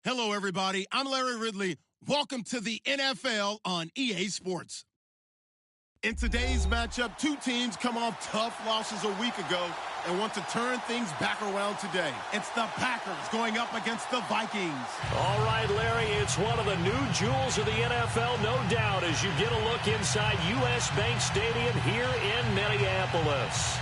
Hello, everybody. I'm Larry Ridley. Welcome to the NFL on EA Sports. In today's matchup, two teams come off tough losses a week ago and want to turn things back around today. It's the Packers going up against the Vikings. All right, Larry, it's one of the new jewels of the NFL, no doubt, as you get a look inside U.S. Bank Stadium here in Minneapolis.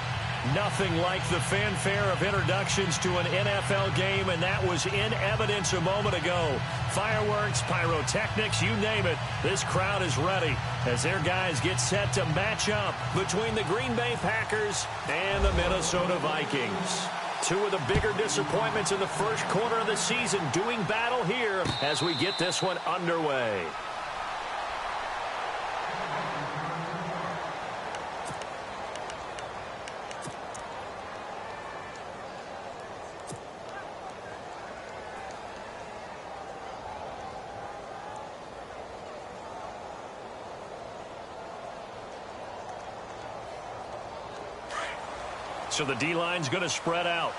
Nothing like the fanfare of introductions to an NFL game, and that was in evidence a moment ago. Fireworks, pyrotechnics, you name it. This crowd is ready as their guys get set to match up between the Green Bay Packers and the Minnesota Vikings. Two of the bigger disappointments in the first quarter of the season doing battle here as we get this one underway. So the D-line's going to spread out.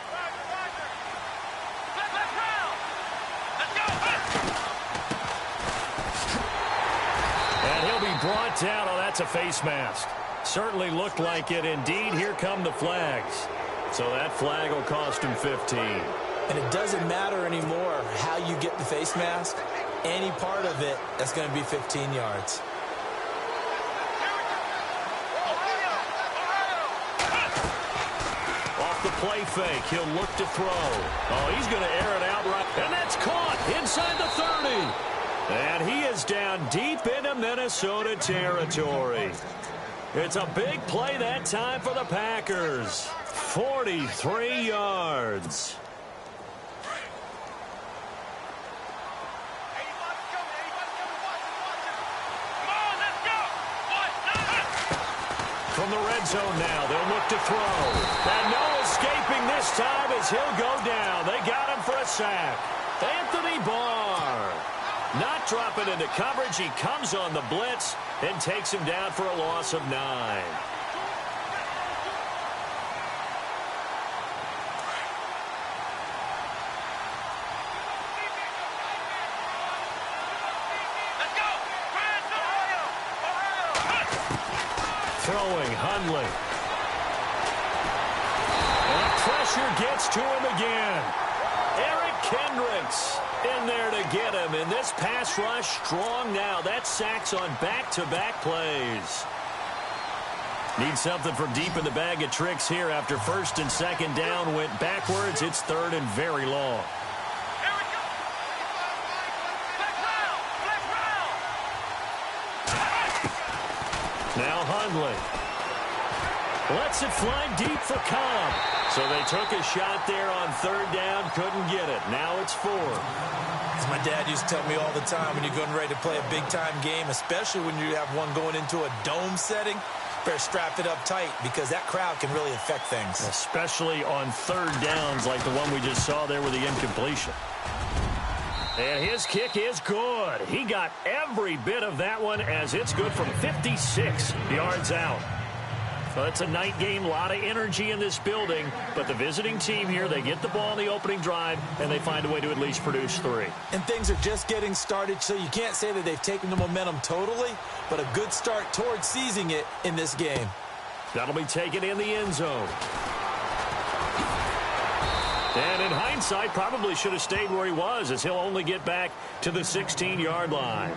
And he'll be brought down. Oh, that's a face mask. Certainly looked like it. Indeed, here come the flags. So that flag will cost him 15. And it doesn't matter anymore how you get the face mask. Any part of it, that's going to be 15 yards. Play fake. He'll look to throw. Oh, he's going to air it out right. And that's caught inside the 30. And he is down deep into Minnesota territory. It's a big play that time for the Packers. 43 yards. From the red zone now, they'll look to throw. And no escaping this time as he'll go down. They got him for a sack. Anthony Barr. Not dropping into coverage. He comes on the blitz and takes him down for a loss of 9. Throwing, Hundley. And pressure gets to him again. Eric Kendricks in there to get him. And this pass rush strong now. That's sacks on back-to-back plays. Need something from deep in the bag of tricks here after first and second down went backwards. It's third and very long. Now Hundley lets it fly deep for Cobb. So they took a shot there on third down, couldn't get it. Now it's 4. As my dad used to tell me all the time, when you're getting ready to play a big-time game, especially when you have one going into a dome setting, better strap it up tight because that crowd can really affect things. Especially on third downs like the one we just saw there with the incompletion. And his kick is good. He got every bit of that one as it's good from 56 yards out. So it's a night game, a lot of energy in this building. But the visiting team here, they get the ball in the opening drive, and they find a way to at least produce 3. And things are just getting started, so you can't say that they've taken the momentum totally, but a good start towards seizing it in this game. That'll be taken in the end zone. And in hindsight, probably should have stayed where he was as he'll only get back to the 16-yard line.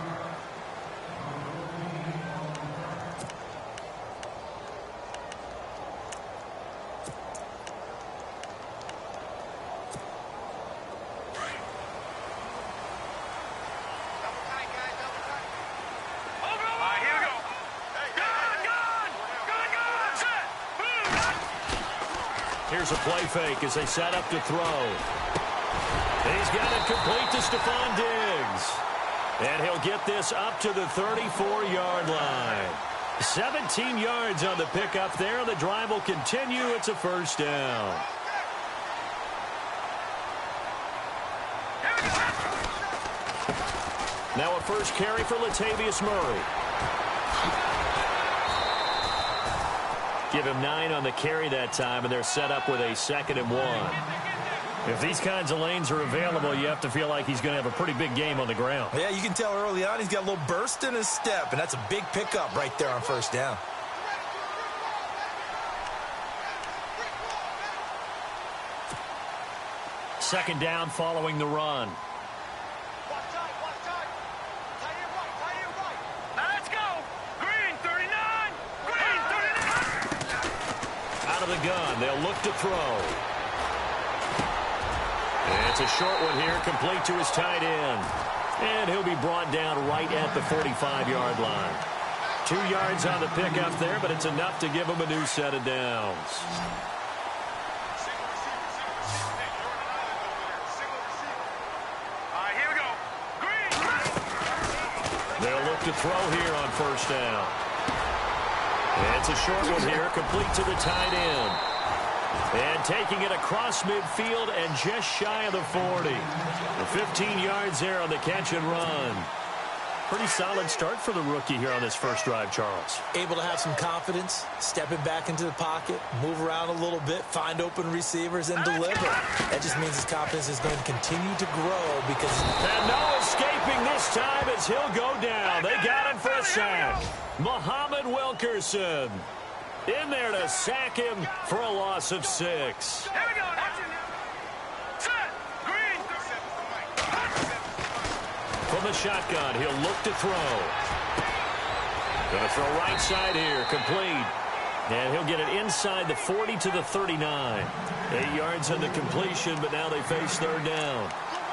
Here's a play fake as they set up to throw. He's got it complete to Stephon Diggs. And he'll get this up to the 34-yard line. 17 yards on the pickup there. The drive will continue. It's a first down. Now a first carry for Latavius Murray. Give him 9 on the carry that time, and they're set up with a 2nd and 1. If these kinds of lanes are available, you have to feel like he's going to have a pretty big game on the ground. Yeah, you can tell early on he's got a little burst in his step, and that's a big pickup right there on first down. Second down following the run. Let's go. Green 39. Green 39. Out of the gun, they'll look to throw. And it's a short one here, complete to his tight end. And he'll be brought down right at the 45-yard line. 2 yards on the pickup there, but it's enough to give him a new set of downs. Here we go. Green. They'll look to throw here on first down. And it's a short one here, complete to the tight end. And taking it across midfield and just shy of the 40. The 15 yards there on the catch and run. Pretty solid start for the rookie here on this first drive, Charles. Able to have some confidence, stepping back into the pocket, move around a little bit, find open receivers, and deliver. That just means his confidence is going to continue to grow because... And no escaping this time as he'll go down. They got him for a sack. Muhammad Wilkerson in there to sack him for a loss of 6. Here we go. Set. Green. From the shotgun, he'll look to throw. Going to throw right side here, complete. And he'll get it inside the 40 to the 39. 8 yards on the completion, but now they face third down.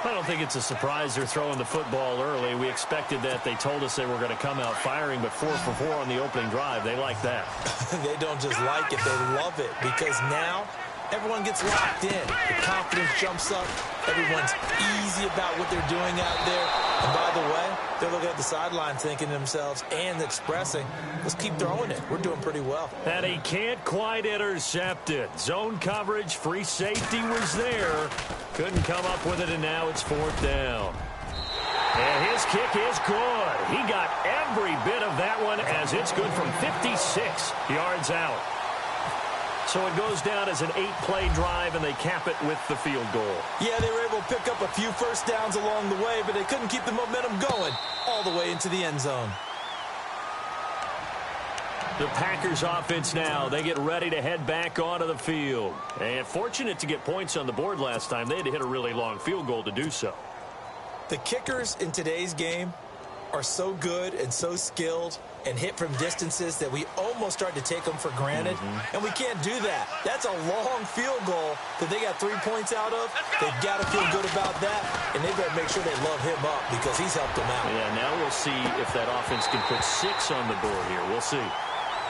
I don't think it's a surprise they're throwing the football early. We expected that. They told us they were going to come out firing, but 4 for 4 on the opening drive. They like that. They don't just like it, they love it, because now everyone gets locked in. The confidence jumps up. Everyone's easy about what they're doing out there. And by the way, they're looking at the sideline thinking to themselves and expressing, let's keep throwing it. We're doing pretty well. And he can't quite intercept it. Zone coverage, free safety was there. Couldn't come up with it, and now it's fourth down. And his kick is good. He got every bit of that one as it's good from 56 yards out. So it goes down as an 8-play drive, and they cap it with the field goal. Yeah, they were able to pick up a few first downs along the way, but they couldn't keep the momentum going all the way into the end zone. The Packers offense now, they get ready to head back onto the field. And fortunate to get points on the board last time. They had to hit a really long field goal to do so. The kickers in today's game are so good and so skilled and hit from distances that we almost start to take them for granted. And we can't do that. That's a long field goal that they got 3 points out of. They've got to feel good about that, and they better make sure they love him up because he's helped them out. Yeah, now we'll see if that offense can put 6 on the board here. We'll see.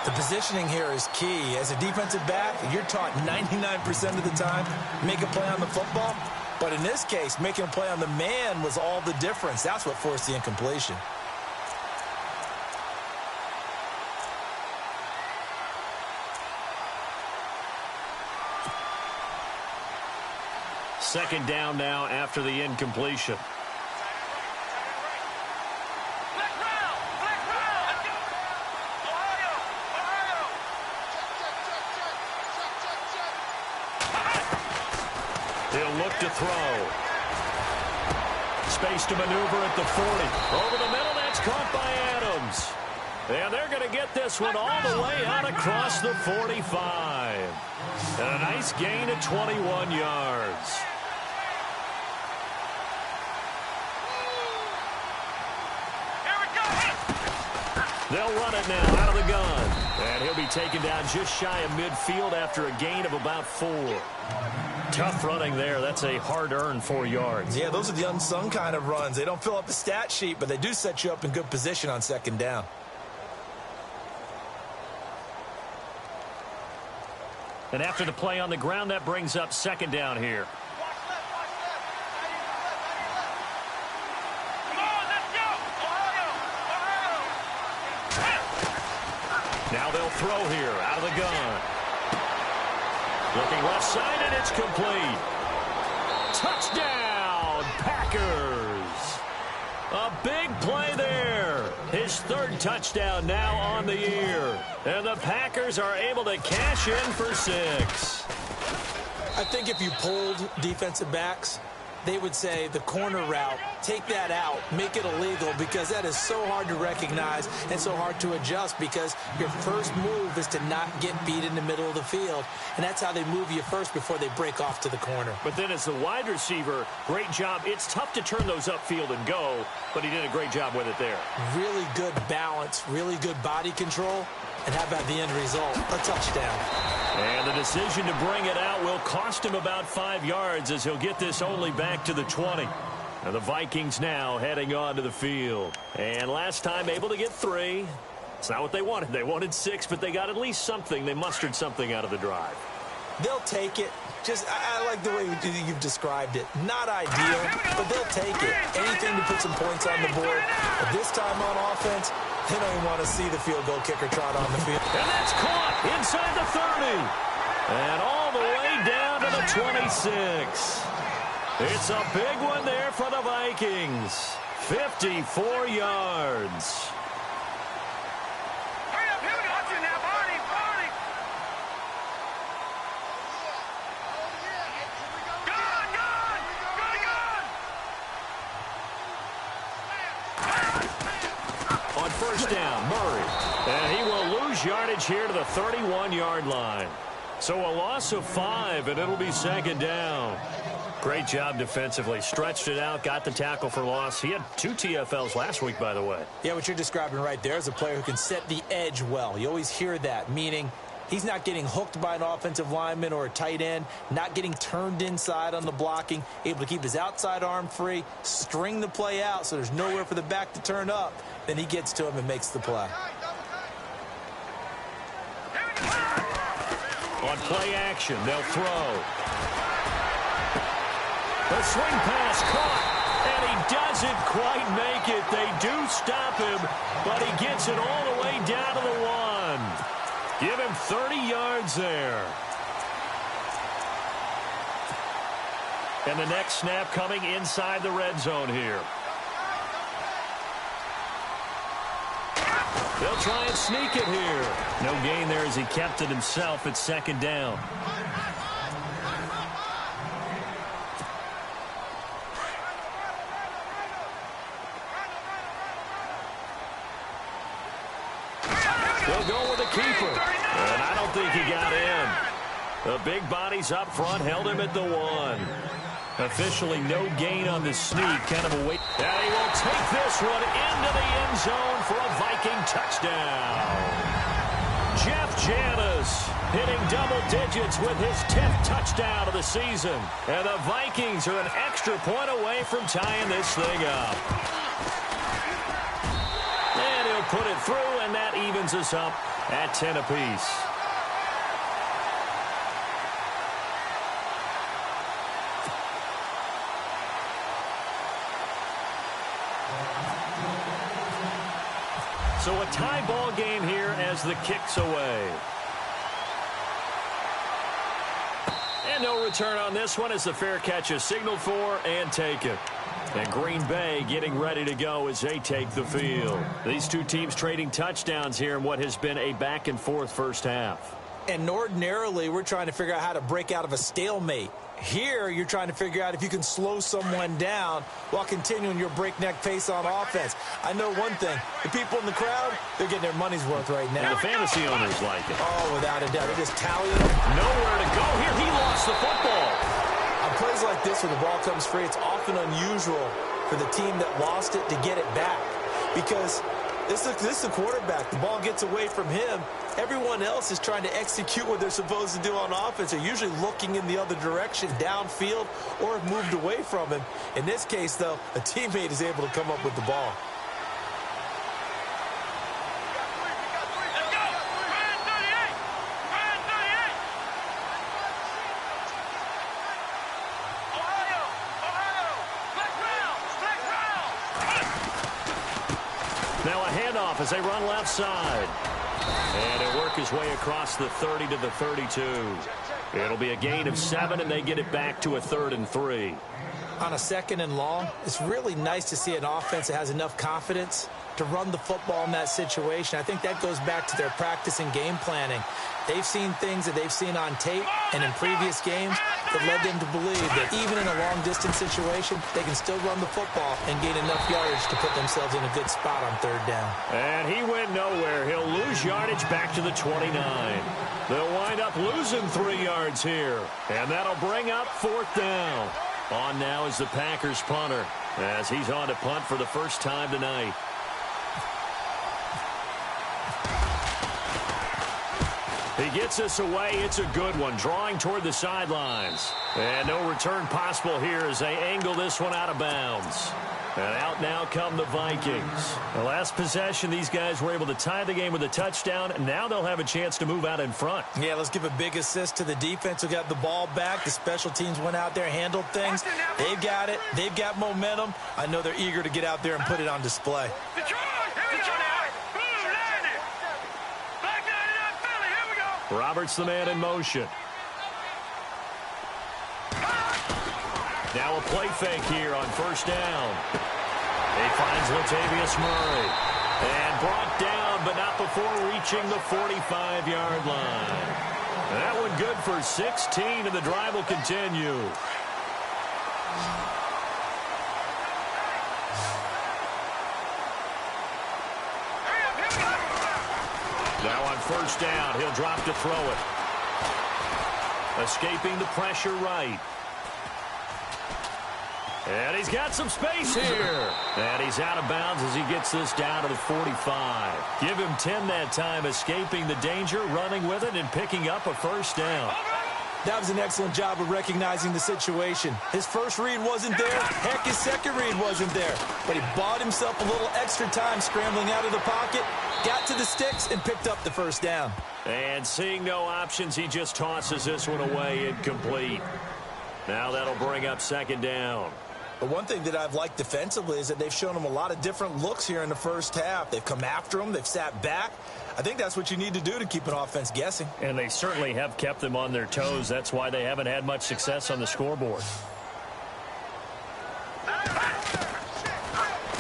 The positioning here is key. As a defensive back, you're taught 99% of the time, make a play on the football. But in this case, making a play on the man was all the difference. That's what forced the incompletion. Second down now after the incompletion. He'll look to throw. Space to maneuver at the 40. Over the middle, that's caught by Adams. And they're going to get this one all the way out across the 45. And a nice gain of 21 yards. They'll run it now out of the gun. And he'll be taken down just shy of midfield after a gain of about 4. Tough running there. That's a hard-earned 4 yards. Yeah, those are the unsung kind of runs. They don't fill up the stat sheet, but they do set you up in good position on second down. And after the play on the ground, that brings up second down here. Now they'll throw here out of the gun. Looking left side, and it's complete. Touchdown, Packers. A big play there. His third touchdown now on the year. And the Packers are able to cash in for 6. I I think if you polled defensive backs, they would say the corner route, take that out, make it illegal, because that is so hard to recognize and so hard to adjust, because your first move is to not get beat in the middle of the field, and that's how they move you first before they break off to the corner. But then as the wide receiver, great job. It's tough to turn those upfield and go, but he did a great job with it there. Really good balance, really good body control, and how about the end result? A touchdown. And the decision to bring it out will cost him about 5 yards, as he'll get this only back to the 20. And the Vikings now heading on to the field. And last time able to get 3. It's not what they wanted. They wanted 6, but they got at least something. They mustered something out of the drive. They'll take it. Just, I like the way you've described it. Not ideal, but they'll take it. Anything to put some points on the board. But this time on offense, they don't even want to see the field goal kicker trot on the field. And that's caught inside the 30. And all the way down to the 26. It's a big one there for the Vikings. 54 yards. On first down, Murray. And he will lose yardage here to the 31-yard line. So a loss of 5, and it'll be second down. Great job defensively. Stretched it out, got the tackle for loss. He had 2 TFLs last week, by the way. Yeah, what you're describing right there is a player who can set the edge well. You always hear that, meaning he's not getting hooked by an offensive lineman or a tight end, not getting turned inside on the blocking, able to keep his outside arm free, string the play out so there's nowhere for the back to turn up. Then he gets to him and makes the play. On play action, they'll throw. The swing pass caught, and he doesn't quite make it. They do stop him, but he gets it all the way down to the 1. Give him 30 yards there. And the next snap coming inside the red zone here. They'll try and sneak it here. No gain there as he kept it himself at second down. They'll go with a keeper. And I don't think he got in. The big bodies up front held him at the 1. Officially no gain on the sneak. Kind of a wait. And he will take this one into the end zone for a Viking touchdown. Jeff Janis hitting double digits with his 10th touchdown of the season. And the Vikings are an extra point away from tying this thing up. And he'll put it through, and that evens us up at 10 apiece. So a tie ball game here as the kick's away. And no return on this one as the fair catch is signaled for and taken. And Green Bay getting ready to go as they take the field. These two teams trading touchdowns here in what has been a back-and-forth first half. And ordinarily, we're trying to figure out how to break out of a stalemate. Here, you're trying to figure out if you can slow someone down while continuing your breakneck pace on offense. I know one thing. The people in the crowd, they're getting their money's worth right now. And the fantasy owners like it. Oh, without a doubt. They're just tallying them. Nowhere to go here. He lost the football. On plays like this where the ball comes free, it's often unusual for the team that lost it to get it back. Because this is the quarterback. The ball gets away from him. Everyone else is trying to execute what they're supposed to do on offense. They're usually looking in the other direction, downfield, or have moved away from him. In this case, though, a teammate is able to come up with the ball. Now a handoff as they run left side. And he'll work his way across the 30 to the 32. It'll be a gain of 7, and they get it back to a 3rd and 3. On a 2nd and long, it's really nice to see an offense that has enough confidence to run the football in that situation. I think that goes back to their practice and game planning. They've seen things that they've seen on tape and in previous games that led them to believe that even in a long-distance situation, they can still run the football and gain enough yardage to put themselves in a good spot on third down. And he went nowhere. He'll lose yardage back to the 29. They'll wind up losing 3 yards here, and that'll bring up fourth down. On now is the Packers punter as he's on to punt for the first time tonight. He gets us away. It's a good one, drawing toward the sidelines. And no return possible here as they angle this one out of bounds. And out now come the Vikings. The last possession, these guys were able to tie the game with a touchdown. And now they'll have a chance to move out in front. Yeah, let's give a big assist to the defense who got the ball back. The special teams went out there, handled things. They've got it. They've got momentum. I know they're eager to get out there and put it on display. Roberts the man in motion. Now a play fake here on first down. He finds Latavius Murray. And brought down, but not before reaching the 45-yard line. That one good for 16, and the drive will continue. Now on first down, he'll drop to throw it. Escaping the pressure right. And he's got some space here. And he's out of bounds as he gets this down to the 45. Give him 10 that time, escaping the danger, running with it, and picking up a first down. That was an excellent job of recognizing the situation. His first read wasn't there. Heck, his second read wasn't there. But he bought himself a little extra time scrambling out of the pocket, got to the sticks, and picked up the first down. And seeing no options, he just tosses this one away incomplete. Now that'll bring up second down. But one thing that I've liked defensively is that they've shown him a lot of different looks here in the first half. They've come after him. They've sat back. I think that's what you need to do to keep an offense guessing. And they certainly have kept them on their toes. That's why they haven't had much success on the scoreboard.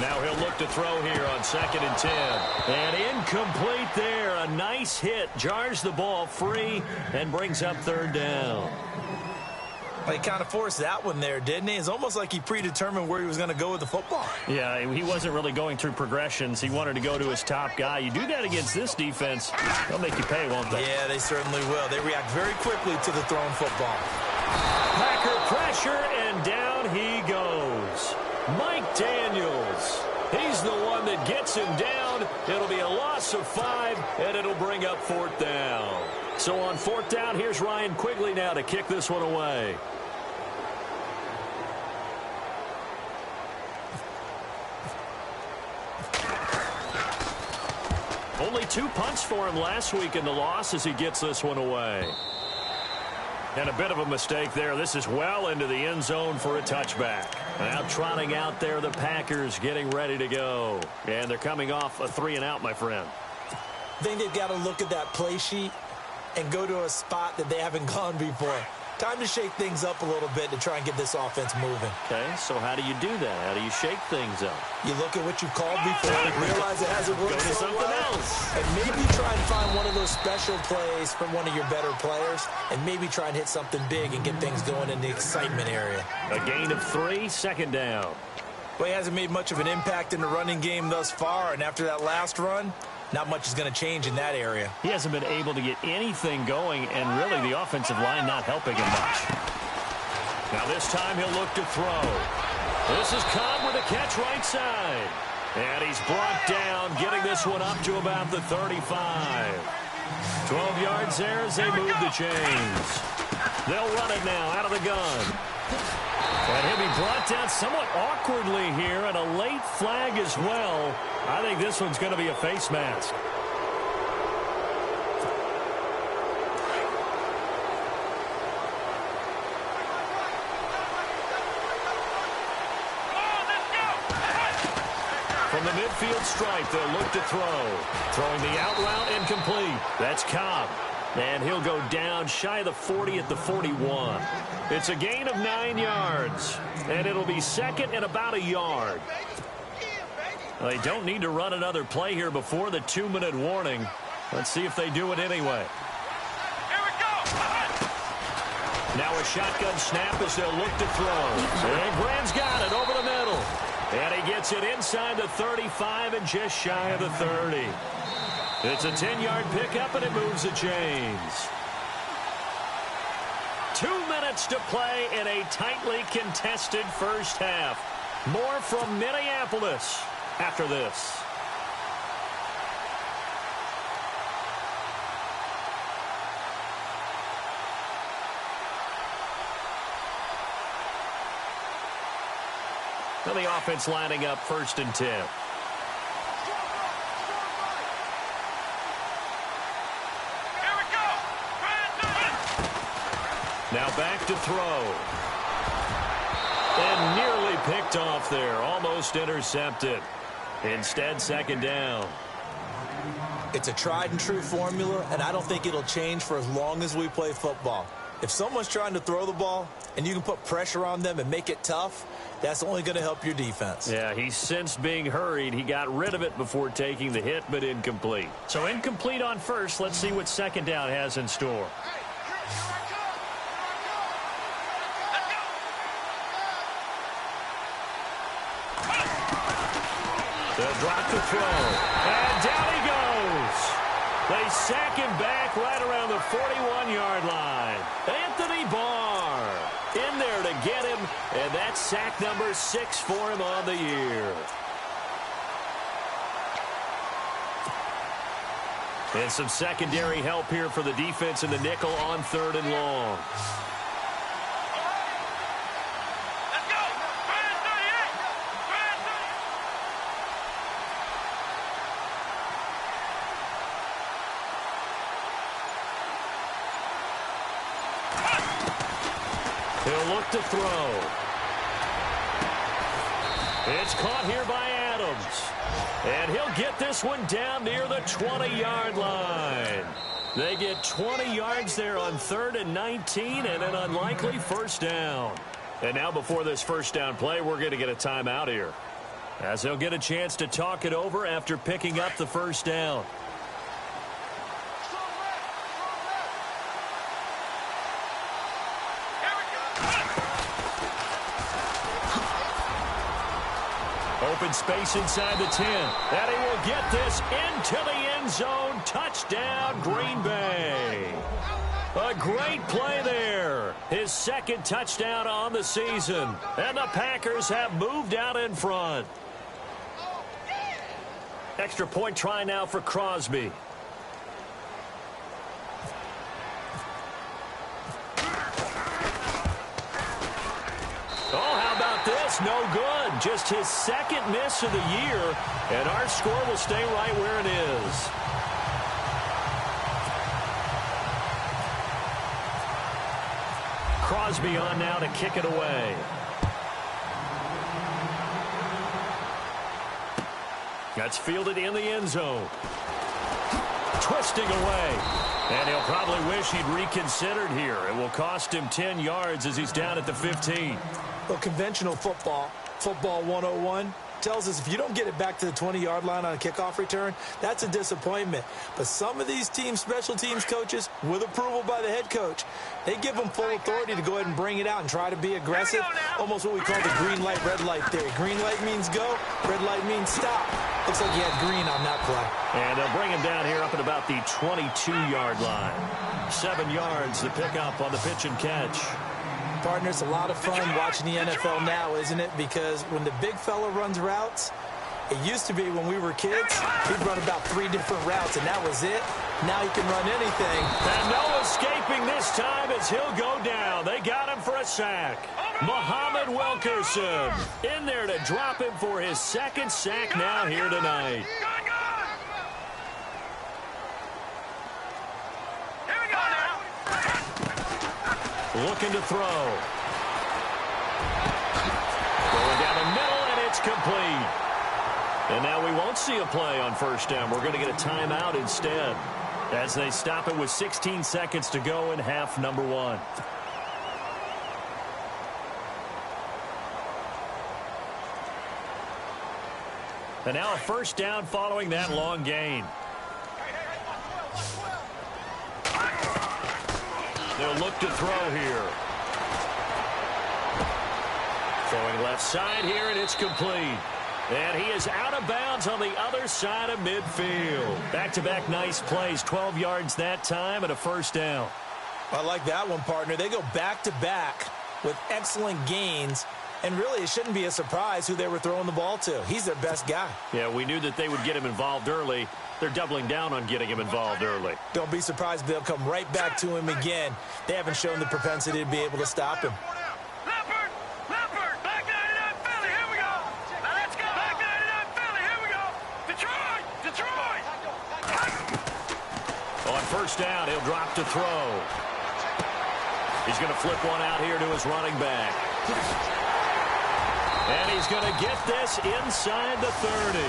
Now he'll look to throw here on 2nd and 10. And incomplete there. A nice hit. Jars the ball free and brings up third down. Well, he kind of forced that one there, didn't he? It's almost like he predetermined where he was going to go with the football. Yeah, he wasn't really going through progressions. He wanted to go to his top guy. You do that against this defense, they'll make you pay, won't they? Yeah, they certainly will. They react very quickly to the thrown football. Packer pressure, and down he goes. Mike Daniels. He's the one that gets him down. It'll be a loss of 5, and it'll bring up fourth down. So on fourth down, here's Ryan Quigley now to kick this one away. Only 2 punts for him last week in the loss as he gets this one away. And a bit of a mistake there. This is well into the end zone for a touchback. Now trotting out there, the Packers getting ready to go. And they're coming off a 3-and-out, my friend. I think they've got to look at that play sheet and go to a spot that they haven't gone before. Time to shake things up a little bit to try and get this offense moving. Okay, so how do you do that? How do you shake things up? You look at what you've called before and realize it hasn't worked so something else. And maybe try and find one of those special plays from one of your better players and maybe try and hit something big and get things going in the excitement area. A gain of 3, second down. Well, he hasn't made much of an impact in the running game thus far, and after that last run, not much is going to change in that area. He hasn't been able to get anything going, and really the offensive line not helping him much. Now this time he'll look to throw. This is Cobb with a catch right side. And he's brought down, getting this one up to about the 35. 12 yards there as they move the chains. They'll run it now out of the gun. And he'll be brought down somewhat awkwardly here, and a late flag as well. I think this one's going to be a face mask. From the midfield stripe, they'll look to throw. Throwing the out route incomplete. That's Cobb. And he'll go down shy of the 40 at the 41. It's a gain of 9 yards. And it'll be second and about a yard. Well, they don't need to run another play here before the 2-minute warning. Let's see if they do it anyway. Here we go. Now a shotgun snap as they'll look to throw. And Graham's got it over the middle. And he gets it inside the 35 and just shy of the 30. It's a 10-yard pickup, and it moves the chains. 2 minutes to play in a tightly contested first half. More from Minneapolis after this. Well, the offense lining up 1st and 10. Here we go. Now back to throw. And nearly picked off there. Almost intercepted. Instead, 2nd down. It's a tried-and-true formula, and I don't think it'll change for as long as we play football. If someone's trying to throw the ball and you can put pressure on them and make it tough, that's only going to help your defense. Yeah, he sensed being hurried. He got rid of it before taking the hit, but incomplete. So incomplete on first. Let's see what 2nd down has in store. The drop to throw. And down he goes. They sack him back right around the 41-yard line. Anthony Barr in there to get him, and that's sack number 6 for him on the year. And some secondary help here for the defense in the nickel on 3rd and long. Let's go. 38. He'll look to throw. It's caught here by Adams. And he'll get this one down near the 20-yard line. They get 20 yards there on 3rd and 19 and an unlikely 1st down. And now before this 1st down play, we're going to get a timeout here, as they'll get a chance to talk it over after picking up the 1st down. Open space inside the 10. And he will get this into the end zone. Touchdown, Green Bay. A great play there. His 2nd touchdown on the season. And the Packers have moved out in front. Extra point try now for Crosby. Oh, how about this? No good. Just his 2nd miss of the year, and our score will stay right where it is. Crosby on now to kick it away. That's fielded in the end zone. Twisting away. And he'll probably wish he'd reconsidered here. It will cost him 10 yards as he's down at the 15. Well, conventional football 101, tells us if you don't get it back to the 20-yard line on a kickoff return, that's a disappointment. But some of these teams, special teams coaches, with approval by the head coach, they give them full authority to go ahead and bring it out and try to be aggressive. Almost what we call the green light, red light theory. Green light means go, red light means stop. Looks like he had green on that play. And they'll bring him down here up at about the 22-yard line. 7 yards to pick up on the pitch and catch. Partner, it's a lot of fun watching the NFL now, isn't it? Because when the big fella runs routes, it used to be when we were kids, he'd run about 3 different routes, and that was it. Now he can run anything. And no escaping this time as he'll go down. They got him for a sack. Muhammad Wilkerson in there to drop him for his 2nd sack now here tonight. Looking to throw. Going down the middle, and it's complete. And now we won't see a play on 1st down. We're going to get a timeout instead, as they stop it with 16 seconds to go in half number 1. And now a first down following that long gain. They'll look to throw here. Throwing left side here, and it's complete. And he is out of bounds on the other side of midfield. Back-to-back nice plays, 12 yards that time and a first down. I like that one, partner. They go back-to-back with excellent gains. And really, it shouldn't be a surprise who they were throwing the ball to. He's their best guy. Yeah, we knew that they would get him involved early. They're doubling down on getting him involved early. Don't be surprised if they'll come right back to him again. They haven't shown the propensity to be able to stop him. Leopard, back 99 Philly, here we go. Now let's go. Back 99 Philly, here we go. Detroit. On first down, he'll drop to throw. He's going to flip one out here to his running back. And he's going to get this inside the 30.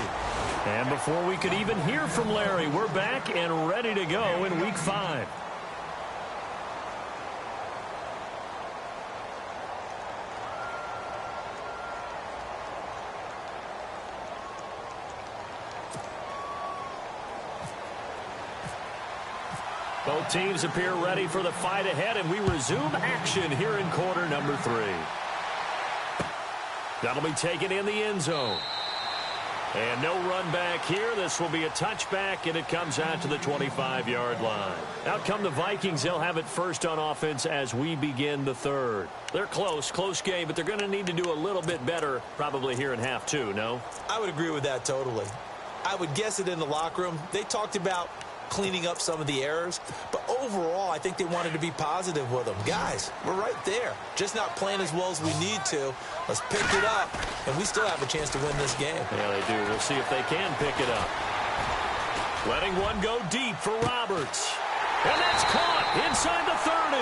And before we could even hear from Larry, we're back and ready to go in Week 5. Both teams appear ready for the fight ahead, and we resume action here in quarter number 3. That'll be taken in the end zone. And no run back here. This will be a touchback, and it comes out to the 25-yard line. Out come the Vikings. They'll have it first on offense as we begin the third. They're close game, but they're going to need to do a little bit better probably here in half 2, no? I would agree with that totally. I would guess it in the locker room. They talked about cleaning up some of the errors, but overall I think they wanted to be positive with them. Guys, we're right there, just not playing as well as we need to. Let's pick it up, and we still have a chance to win this game. Yeah, they do. We'll see if they can pick it up. Letting one go deep for Roberts, and that's caught inside the 30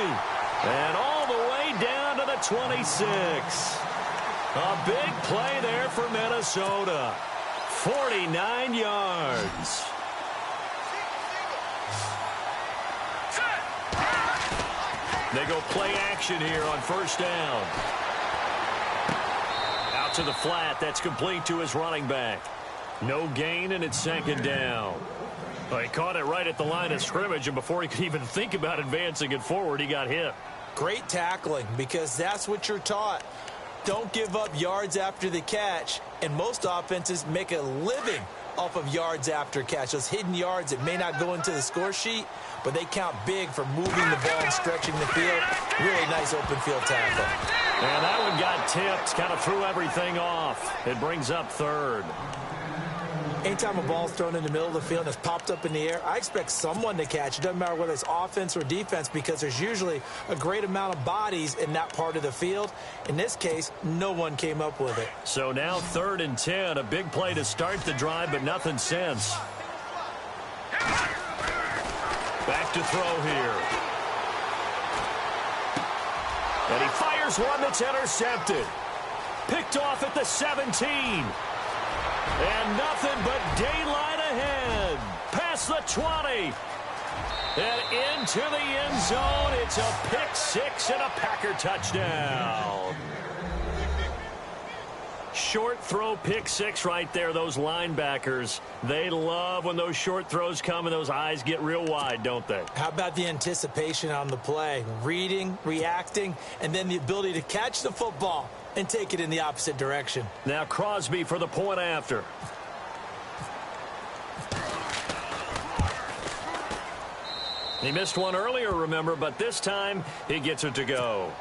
and all the way down to the 26. A big play there for Minnesota. 49 yards. They go play action here on first down. Out to the flat. That's complete to his running back. No gain, and it's second down. Well, he caught it right at the line of scrimmage, and before he could even think about advancing it forward, he got hit. Great tackling, because that's what you're taught. Don't give up yards after the catch, and most offenses make a living off of yards after catch. Those hidden yards that may not go into the score sheet, but they count big for moving the ball and stretching the field. Really nice open field tackle. And that one got tipped, kind of threw everything off. It brings up third. Anytime a ball's thrown in the middle of the field and it's popped up in the air, I expect someone to catch. It doesn't matter whether it's offense or defense, because there's usually a great amount of bodies in that part of the field. In this case, no one came up with it. So now 3rd and 10, a big play to start the drive, but nothing since. Back to throw here. And he fires one that's intercepted. Picked off at the 17. And nothing but daylight ahead. Past the 20. And into the end zone. It's a pick 6 and a Packer touchdown. Short throw pick 6 right there. Those linebackers, they love when those short throws come and those eyes get real wide, don't they? How about the anticipation on the play? Reading, reacting, and then the ability to catch the football and take it in the opposite direction. Now Crosby for the point after. He missed one earlier, remember, but this time he gets it to go.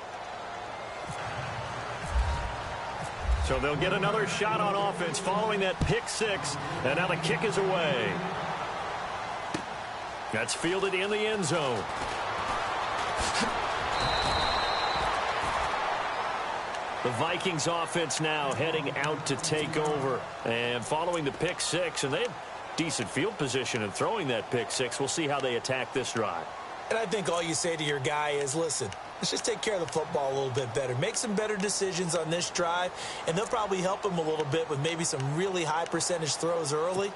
So they'll get another shot on offense following that pick 6, and now the kick is away. That's fielded in the end zone. The Vikings offense now heading out to take over. And following the pick 6, and they have decent field position in throwing that pick 6. We'll see how they attack this drive. And I think all you say to your guy is, listen, let's just take care of the football a little bit better. Make some better decisions on this drive, and they'll probably help him a little bit with maybe some really high percentage throws early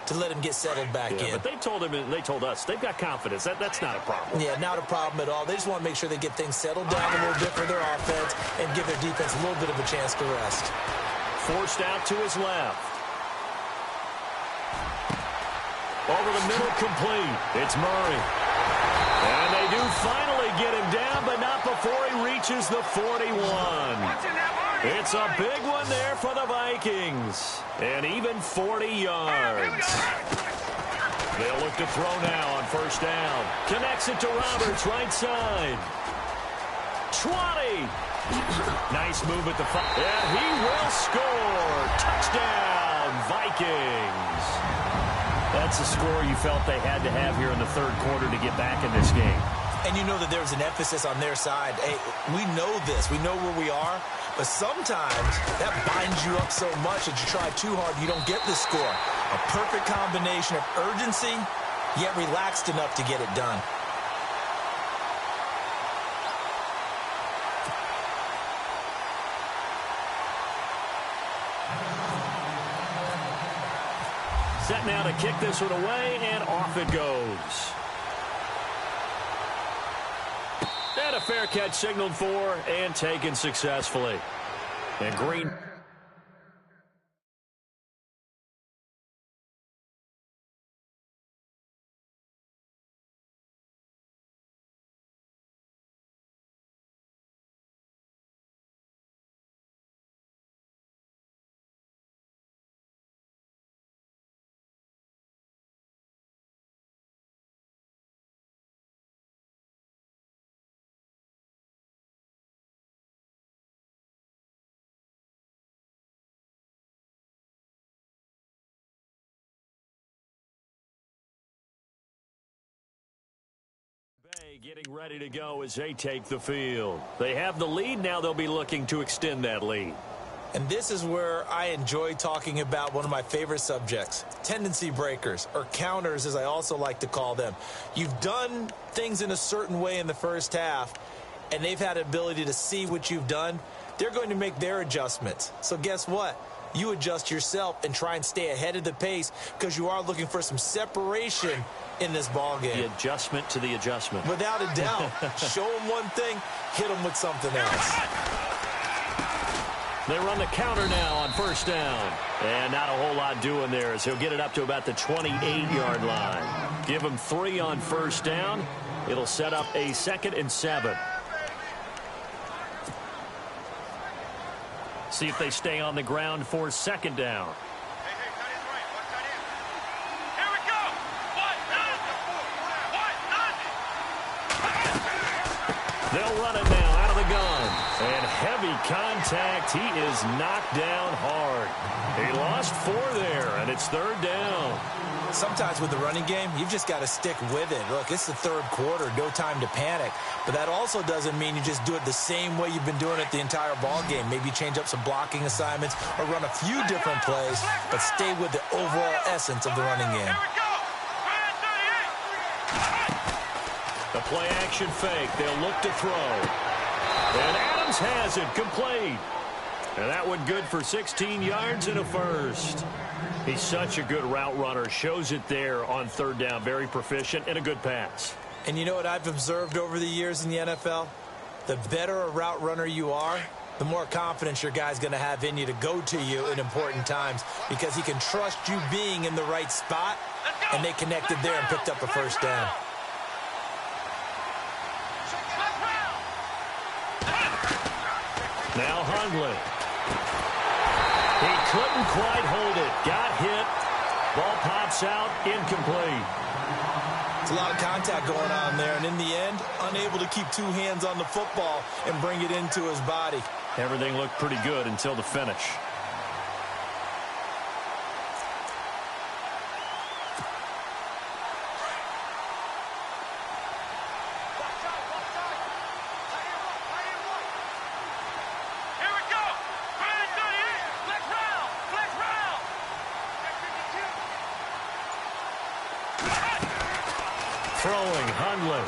to let him get settled back in. But they told him, and they told us, they've got confidence. That's not a problem. Yeah, not a problem at all. They just want to make sure they get things settled down a little bit for their offense and give their defense a little bit of a chance to rest. Forced out to his left. Over the middle, complete. It's Murray. And they do finally get him down, but not before he reaches the 41. It's a big one there for the Vikings. And even 40 yards. They'll look to throw now on first down. Connects it to Roberts, right side. 20. Nice move at the 5. And he will score. Touchdown, Vikings. That's a score you felt they had to have here in the third quarter to get back in this game. And you know that there's an emphasis on their side. Hey, we know this. We know where we are. But sometimes that binds you up so much that you try too hard, you don't get the score. A perfect combination of urgency, yet relaxed enough to get it done. Set now to kick this one away, and off it goes. And a fair catch signaled for and taken successfully. And Green. Getting ready to go as they take the field. They have the lead. Now they'll be looking to extend that lead. And this is where I enjoy talking about one of my favorite subjects, tendency breakers, or counters as I also like to call them. You've done things in a certain way in the first half, and they've had the ability to see what you've done. They're going to make their adjustments. So guess what? You adjust yourself and try and stay ahead of the pace because you are looking for some separation in this ball game. The adjustment to the adjustment. Without a doubt. Show them one thing, hit them with something else. They run the counter now on first down. And not a whole lot doing there as he'll get it up to about the 28-yard line. Give him 3 on first down. It'll set up a 2nd and 7. See if they stay on the ground for 2nd down. They'll run it now out of the gun. And heavy contact. He is knocked down hard. He lost 4 there, and it's 3rd down. Sometimes with the running game, you've just got to stick with it. Look, it's the third quarter, no time to panic. But that also doesn't mean you just do it the same way you've been doing it the entire ball game. Maybe change up some blocking assignments or run a few different plays, but stay with the overall essence of the running game. The play-action fake. They'll look to throw. And Adams has it complete. And that one good for 16 yards and a first. He's such a good route runner. Shows it there on 3rd down. Very proficient and a good pass. And you know what I've observed over the years in the NFL? The better a route runner you are, the more confidence your guy's going to have in you to go to you in important times because he can trust you being in the right spot, and they connected there and picked up a first down. Now Hundley. He couldn't quite hold it. Got hit. Ball pops out. Incomplete. It's a lot of contact going on there, and in the end, unable to keep 2 hands on the football and bring it into his body. Everything looked pretty good until the finish. Throwing, Hundley.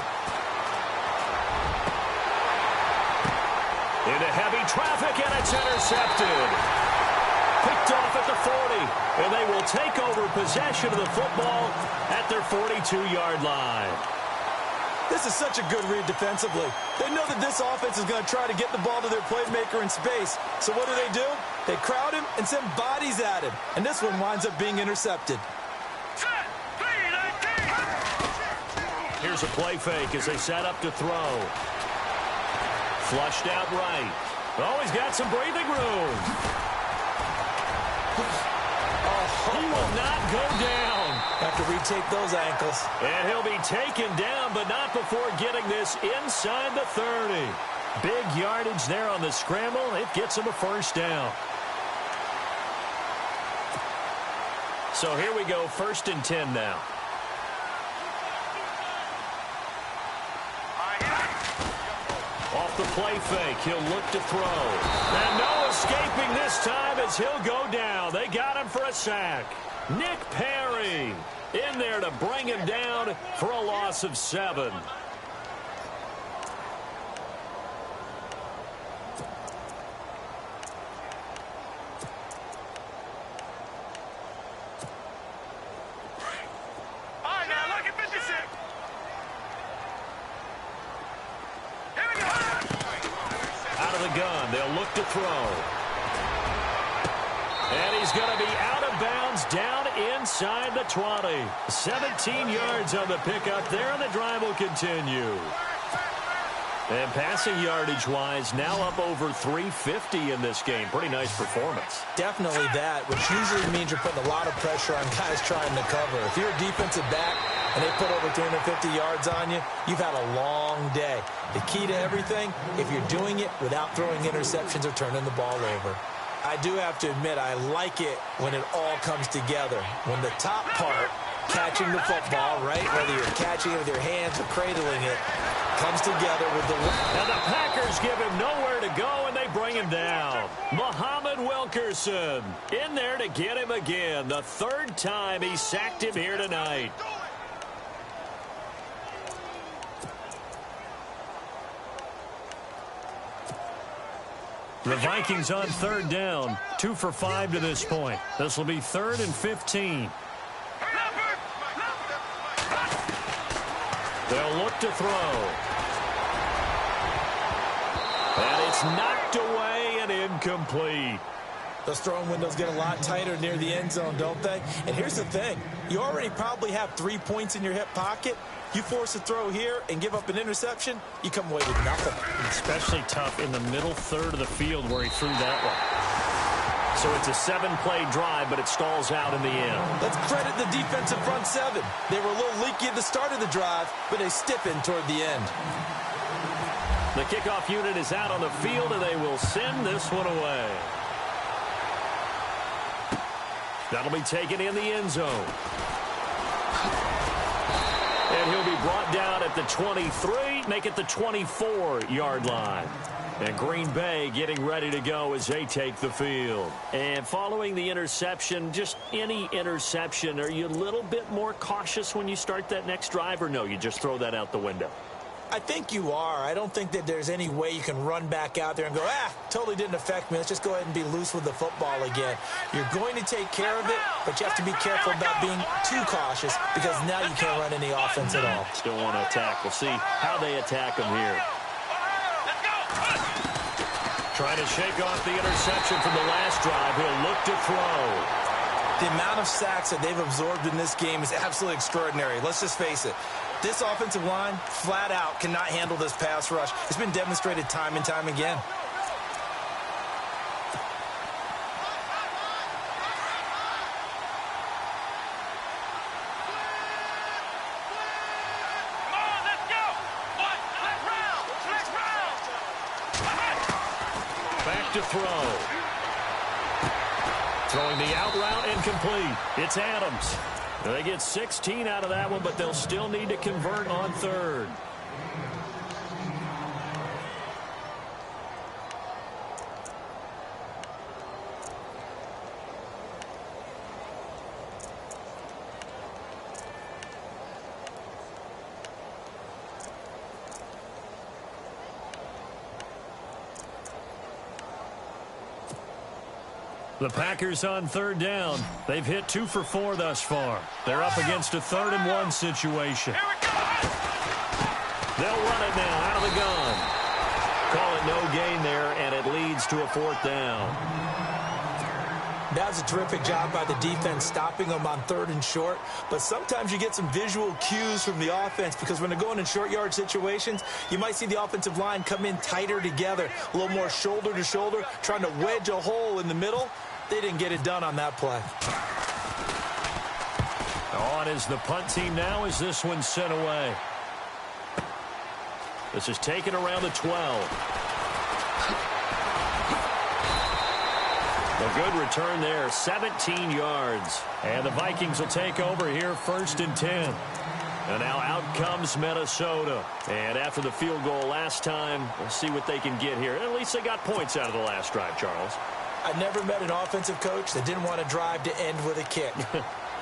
Into heavy traffic, and it's intercepted. Picked off at the 40, and they will take over possession of the football at their 42-yard line. This is such a good read defensively. They know that this offense is going to try to get the ball to their playmaker in space. So what do? They crowd him and send bodies at him. And this one winds up being intercepted. Here's a play fake as they set up to throw. Flushed out right. Oh, he's got some breathing room. He will not go down. Have to retake those ankles. And he'll be taken down, but not before getting this inside the 30. Big yardage there on the scramble. It gets him a first down. So here we go, 1st and 10 now. Off the play fake, he'll look to throw. And no escaping this time as he'll go down. They got him for a sack. Nick Perry in there to bring him down for a loss of 7. They'll look to throw. And he's going to be out of bounds down inside the 20. 17 yards on the pickup there, and the drive will continue. And passing yardage-wise, now up over 350 in this game. Pretty nice performance. Definitely that, which usually means you're putting a lot of pressure on guys trying to cover. If you're a defensive back and they put over 350 yards on you, you've had a long day. The key to everything, if you're doing it without throwing interceptions or turning the ball over. I do have to admit, I like it when it all comes together. When the top part, catching the football, right, whether you're catching it with your hands or cradling it, comes together with the... And the Packers give him nowhere to go, and they bring him down. Muhammad Wilkerson in there to get him again. The 3rd time he sacked him here tonight. The Vikings on 3rd down, 2 for 5 to this point. This will be 3rd and 15. They'll look to throw. And it's knocked away and incomplete. Those throwing windows get a lot tighter near the end zone, don't they? And here's the thing. You already probably have 3 points in your hip pocket. You force a throw here and give up an interception, you come away with nothing. Especially tough in the middle 3rd of the field where he threw that one. So it's a 7-play drive, but it stalls out in the end. Let's credit the defensive front 7. They were a little leaky at the start of the drive, but they stiffened toward the end. The kickoff unit is out on the field, and they will send this one away. That'll be taken in the end zone. And he'll be brought down at the 23, make it the 24-yard line. And Green Bay getting ready to go as they take the field. And following the interception, just any interception, are you a little bit more cautious when you start that next drive, or no, you just throw that out the window? I think you are. I don't think that there's any way you can run back out there and go, totally didn't affect me. Let's just go ahead and be loose with the football again. You're going to take care of it, but you have to be careful about being too cautious because now you can't run any offense at all. Still want to attack. We'll see how they attack them here. Trying to shake off the interception from the last drive. He'll look to throw. The amount of sacks that they've absorbed in this game is absolutely extraordinary. Let's just face it. This offensive line, flat out, cannot handle this pass rush. It's been demonstrated time and time again. Back to throw. Throwing the out route incomplete. It's Adams. They get 16 out of that one, but they'll still need to convert on 3rd. The Packers on 3rd down. They've hit 2 for 4 thus far. They're up against a 3rd and 1 situation. They'll run it now out of the gun. Call it no gain there, and it leads to a 4th down. That was a terrific job by the defense stopping them on 3rd and short. But sometimes you get some visual cues from the offense because when they're going in short yard situations, you might see the offensive line come in tighter together, a little more shoulder to shoulder, trying to wedge a hole in the middle. They didn't get it done on that play. On is the punt team now as this one's sent away. This is taken around the 12. A good return there, 17 yards. And the Vikings will take over here 1st and 10. And now out comes Minnesota. And after the field goal last time, we'll see what they can get here. At least they got points out of the last drive, Charles. I never met an offensive coach that didn't want to drive to end with a kick.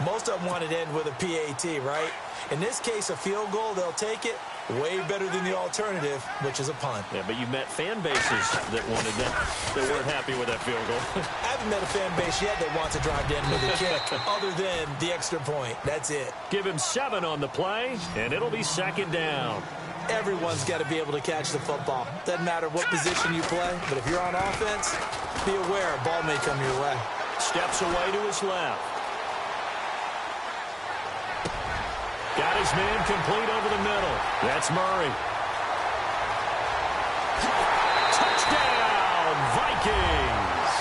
Most of them wanted to end with a PAT, right? In this case, a field goal, they'll take it. Way better than the alternative, which is a punt. Yeah, but you met fan bases that wanted that, that weren't happy with that field goal. I haven't met a fan base yet that wants to drive to end with a kick other than the extra point. That's it. Give him 7 on the play, and it'll be 2nd down. Everyone's got to be able to catch the football. Doesn't matter what position you play, but if you're on offense, be aware a ball may come your way. Steps away to his left. Got his man complete over the middle. That's Murray. Touchdown, Vikings!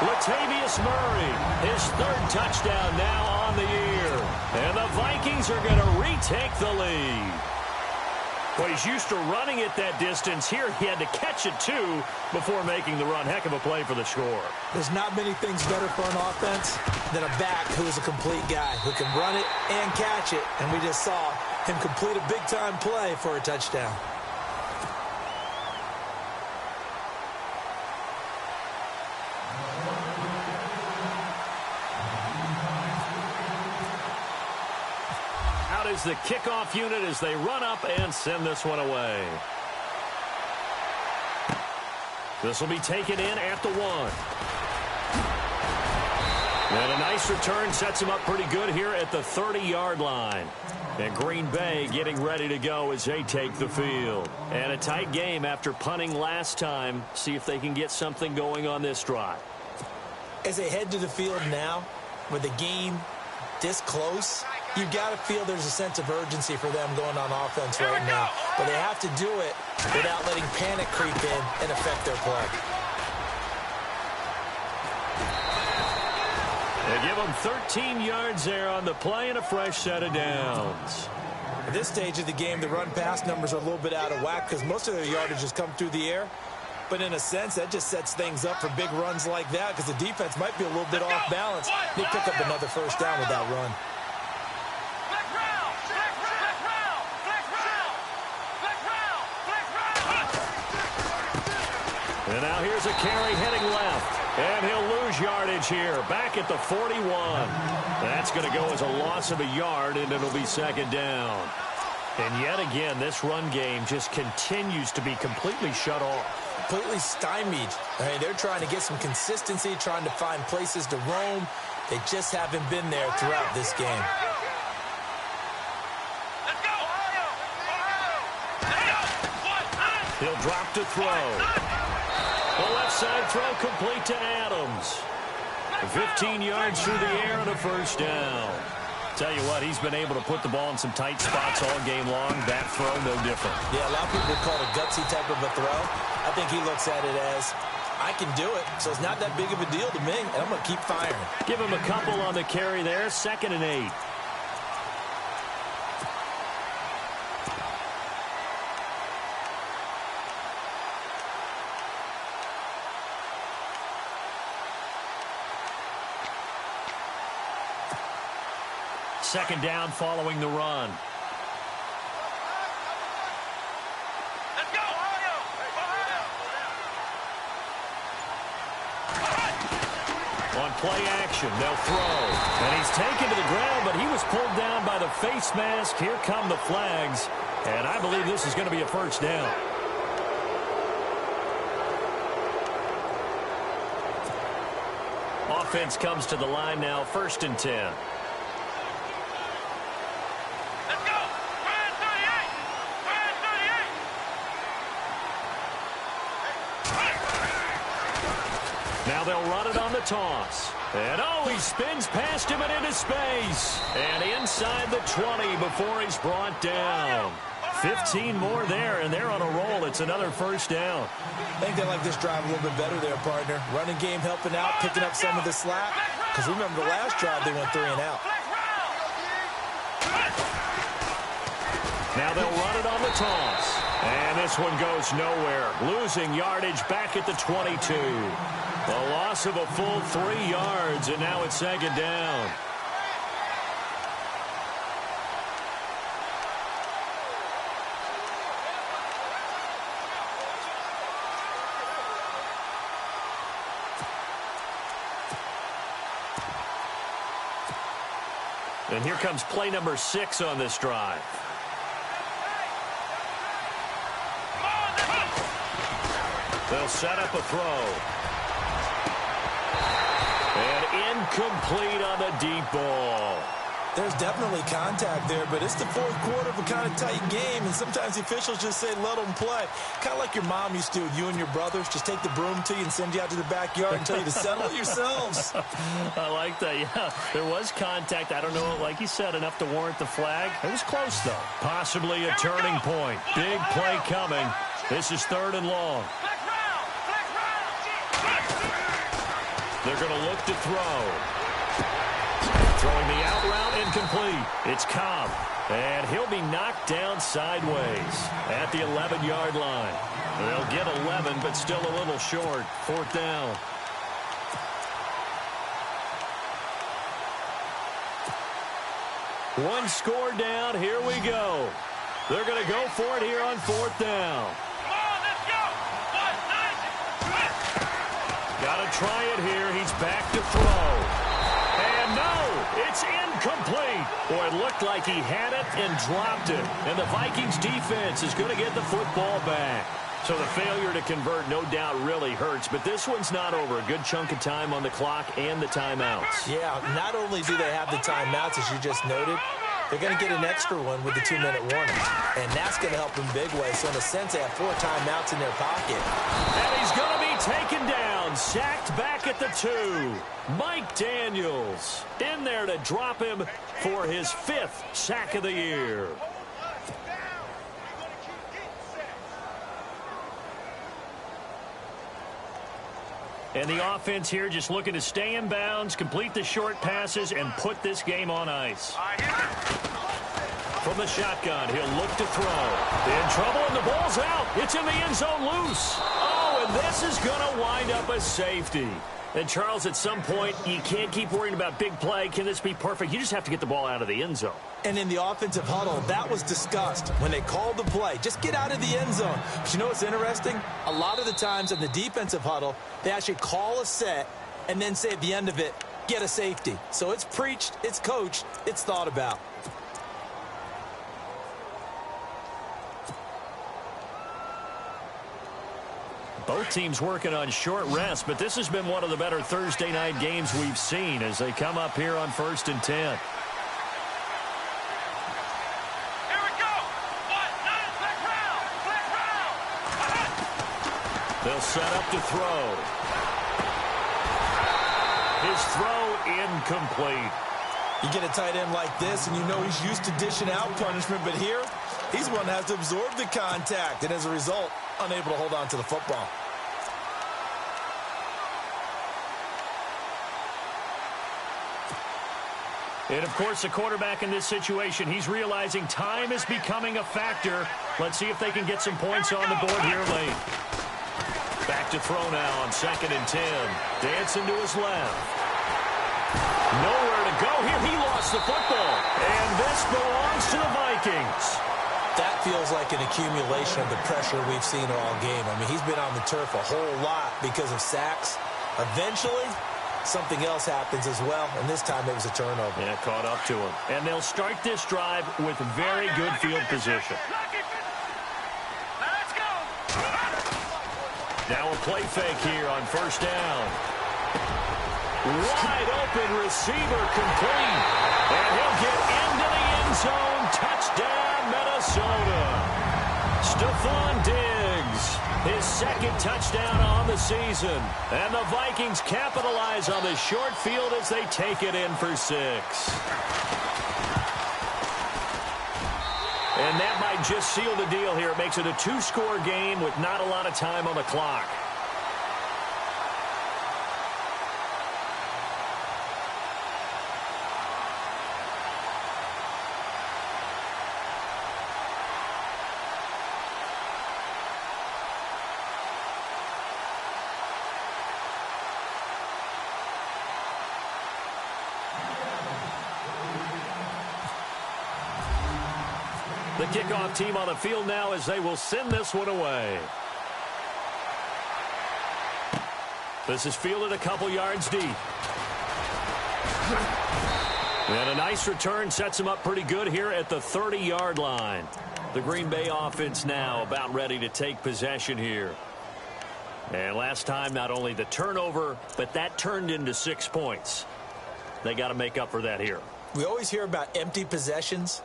Latavius Murray, his 3rd touchdown now on the year. And the Vikings are going to retake the lead. Well, he's used to running it that distance. Here he had to catch it, too, before making the run. Heck of a play for the score. There's not many things better for an offense than a back who is a complete guy who can run it and catch it. And we just saw him complete a big-time play for a touchdown. Is the kickoff unit as they run up and send this one away. This will be taken in at the 1. And a nice return sets him up pretty good here at the 30-yard line. And Green Bay getting ready to go as they take the field. And a tight game after punting last time. See if they can get something going on this drive. As they head to the field now, with the game this close, you've got to feel there's a sense of urgency for them going on offense right now. But they have to do it without letting panic creep in and affect their play. They give them 13 yards there on the play and a fresh set of downs. At this stage of the game, the run-pass numbers are a little bit out of whack because most of their yardage has come through the air. But in a sense, that just sets things up for big runs like that because the defense might be a little bit off balance. They pick up another 1st down with that run. And now here's a carry heading left. And he'll lose yardage here. Back at the 41. That's going to go as a loss of a yard, and it'll be 2nd down. And yet again, this run game just continues to be completely shut off. Completely stymied. I mean, they're trying to get some consistency, trying to find places to roam. They just haven't been there throughout this game. He'll drop to throw. The left side throw complete to Adams. 15 yards through the air and a 1st down. Tell you what, he's been able to put the ball in some tight spots all game long. That throw, no different. Yeah, a lot of people would call it a gutsy type of a throw. I think he looks at it as, I can do it, so it's not that big of a deal to me, and I'm going to keep firing. Give him a couple on the carry there. 2nd and 8. Second down following the run. Let's go! On play action, they'll throw. And he's taken to the ground, but he was pulled down by the face mask. Here come the flags. And I believe this is going to be a 1st down. Offense comes to the line now, 1st and 10. Now they'll run it on the toss. And, oh, he spins past him and into space. And inside the 20 before he's brought down. 15 more there, and they're on a roll. It's another first down. I think they like this drive a little bit better there, partner. Running game helping out, picking up some of the slack. Because remember, the last drive they went 3 and out. Now they'll run it on the toss. And this one goes nowhere. Losing yardage back at the 22. A loss of a full 3 yards, and now it's second down. And here comes play number 6 on this drive. They'll set up a throw. And incomplete on the deep ball. There's definitely contact there, but it's the fourth quarter of a kind of tight game, and sometimes the officials just say, let them play. Kind of like your mom used to with you and your brothers. Just take the broom to you and send you out to the backyard and tell you to settle it yourselves. I like that, yeah. There was contact. I don't know, like you said, enough to warrant the flag. It was close, though. Possibly a turning point. Big play coming. This is 3rd and long. They're going to look to throw. Throwing the out route incomplete. It's Cobb. And he'll be knocked down sideways at the 11-yard line. They'll get 11, but still a little short. 4th down. One score down. Here we go. They're going to go for it here on 4th down. Got to try it here. He's back to throw. And no, it's incomplete. Boy, it looked like he had it and dropped it. And the Vikings defense is going to get the football back. So the failure to convert, no doubt, really hurts. But this one's not over. A good chunk of time on the clock and the timeouts. Yeah, not only do they have the timeouts, as you just noted, they're going to get an extra one with the 2-minute warning. And that's going to help them big way. So in a sense, they have 4 timeouts in their pocket. And he's going to be taken down, sacked back at the 2. Mike Daniels in there to drop him for his 5th sack of the year. And the offense here just looking to stay in bounds, complete the short passes, and put this game on ice. From the shotgun, he'll look to throw. In trouble, and the ball's out. It's in the end zone loose. Oh, and this is going to wind up a safety. And, Charles, at some point, you can't keep worrying about big play. Can this be perfect? You just have to get the ball out of the end zone. And in the offensive huddle, that was discussed when they called the play. Just get out of the end zone. But you know what's interesting? A lot of the times in the defensive huddle, they actually call a set and then say at the end of it, get a safety. So it's preached, it's coached, it's thought about. Both teams working on short rest, but this has been one of the better Thursday night games we've seen as they come up here on 1st and 10. Here we go. Flag round. They'll set up to throw. His throw incomplete. You get a tight end like this, and you know he's used to dishing out punishment, but here, he's the one that has to absorb the contact, and as a result, unable to hold on to the football. And, of course, the quarterback in this situation, he's realizing time is becoming a factor. Let's see if they can get some points on the board here late. Back to throw now on 2nd and 10. Dancing to his left. Nowhere to go here. He lost the football. And this belongs to the Vikings. That feels like an accumulation of the pressure we've seen all game. I mean, he's been on the turf a whole lot because of sacks. Eventually, something else happens as well, and this time it was a turnover. Yeah, caught up to him. And they'll start this drive with very good field position. Now a play fake here on 1st down. Wide open receiver complete. And he'll get into the end zone. Touchdown, Minnesota. Stephon Diggs His second touchdown on the season. And the Vikings capitalize on the short field as they take it in for 6. And that might just seal the deal here. It makes it a 2-score game with not a lot of time on the clock. The kickoff team on the field now as they will send this one away. This is fielded a couple yards deep. And a nice return sets him up pretty good here at the 30-yard line. The Green Bay offense now about ready to take possession here. And last time, not only the turnover, but that turned into 6 points. They got to make up for that here. We always hear about empty possessions,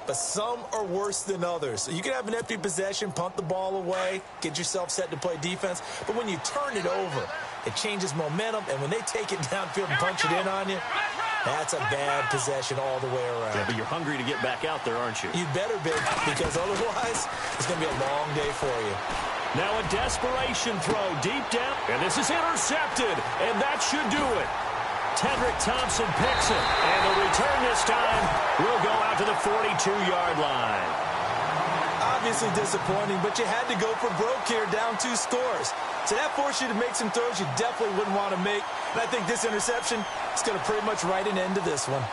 but some are worse than others. So you can have an empty possession, punt the ball away, get yourself set to play defense. But when you turn it over, it changes momentum. And when they take it downfield and punch it in on you, that's a bad possession all the way around. Yeah, but you're hungry to get back out there, aren't you? You better be, because otherwise it's going to be a long day for you. Now a desperation throw deep down. And this is intercepted. And that should do it. Tedrick Thompson picks it, and the return this time will go out to the 42-yard line. Obviously disappointing, but you had to go for broke here, down 2 scores. So that forced you to make some throws you definitely wouldn't want to make. And I think this interception is going to pretty much write an end to this one.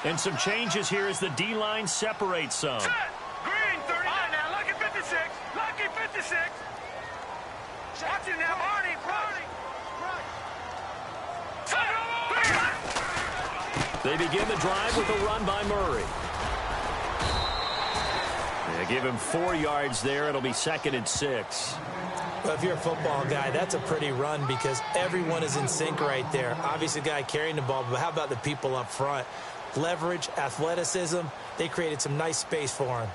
And some changes here as the D-line separates some. Green, 30. Now, lucky 56. Lucky 56. Watch it now, Marty. They begin the drive with a run by Murray. They give him 4 yards there. It'll be 2nd and 6. Well, if you're a football guy, that's a pretty run because everyone is in sync right there. Obviously, the guy carrying the ball, but how about the people up front? Leverage, athleticism, they created some nice space for him.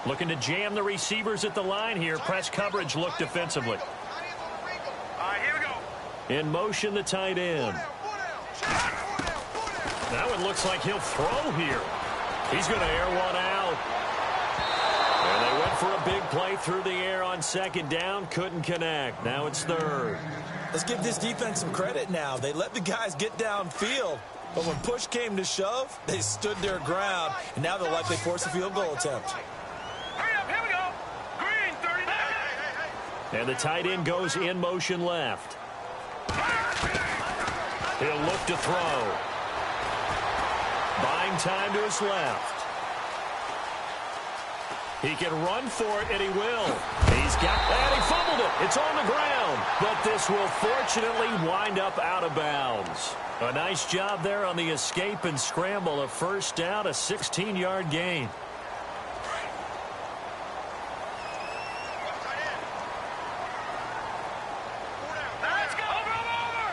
Looking to jam the receivers at the line here. Press coverage look defensively. All right, here we go. In motion, the tight end. Now it looks like he'll throw here. He's going to air one out. And they went for a big play through the air on 2nd down. Couldn't connect. Now it's 3rd. Let's give this defense some credit now. They let the guys get downfield. But when push came to shove, they stood their ground. And now they'll likely force a field goal attempt. Hurry up, here we go. Green, 30. And the tight end goes in motion left. He'll look to throw. Buying time to his left. He can run for it, and he will. He's got that. He fumbled it. It's on the ground. But this will fortunately wind up out of bounds. A nice job there on the escape and scramble. A 1st down, a 16-yard gain. Let's go. Over.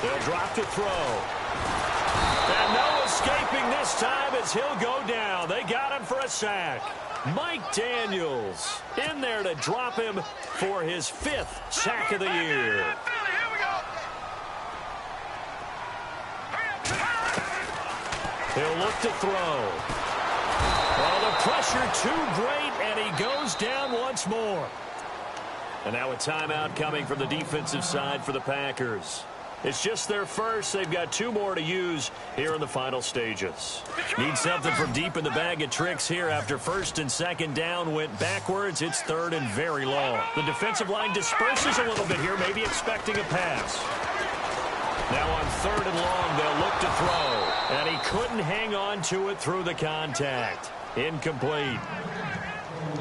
They'll drop to throw. And no escaping this time as he'll go down. They got him for a sack. Mike Daniels in there to drop him for his 5th sack of the year. He'll look to throw. Well, the pressure too great, and he goes down once more. And now a timeout coming from the defensive side for the Packers. It's just their first. They've got 2 more to use here in the final stages. Need something from deep in the bag of tricks here after 1st and 2nd down went backwards. It's 3rd and very long. The defensive line disperses a little bit here, maybe expecting a pass. Now on 3rd and long, they'll look to throw. And he couldn't hang on to it through the contact. Incomplete.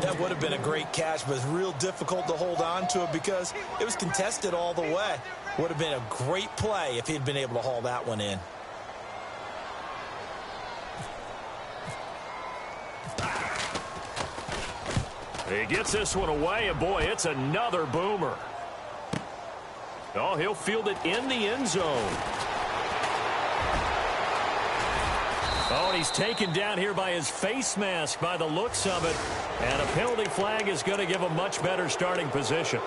That would have been a great catch, but it's real difficult to hold on to it because it was contested all the way. Would have been a great play if he had been able to haul that one in. He gets this one away, and boy, it's another boomer. Oh, he'll field it in the end zone. Oh, and he's taken down here by his face mask by the looks of it. And a penalty flag is going to give him much better starting position.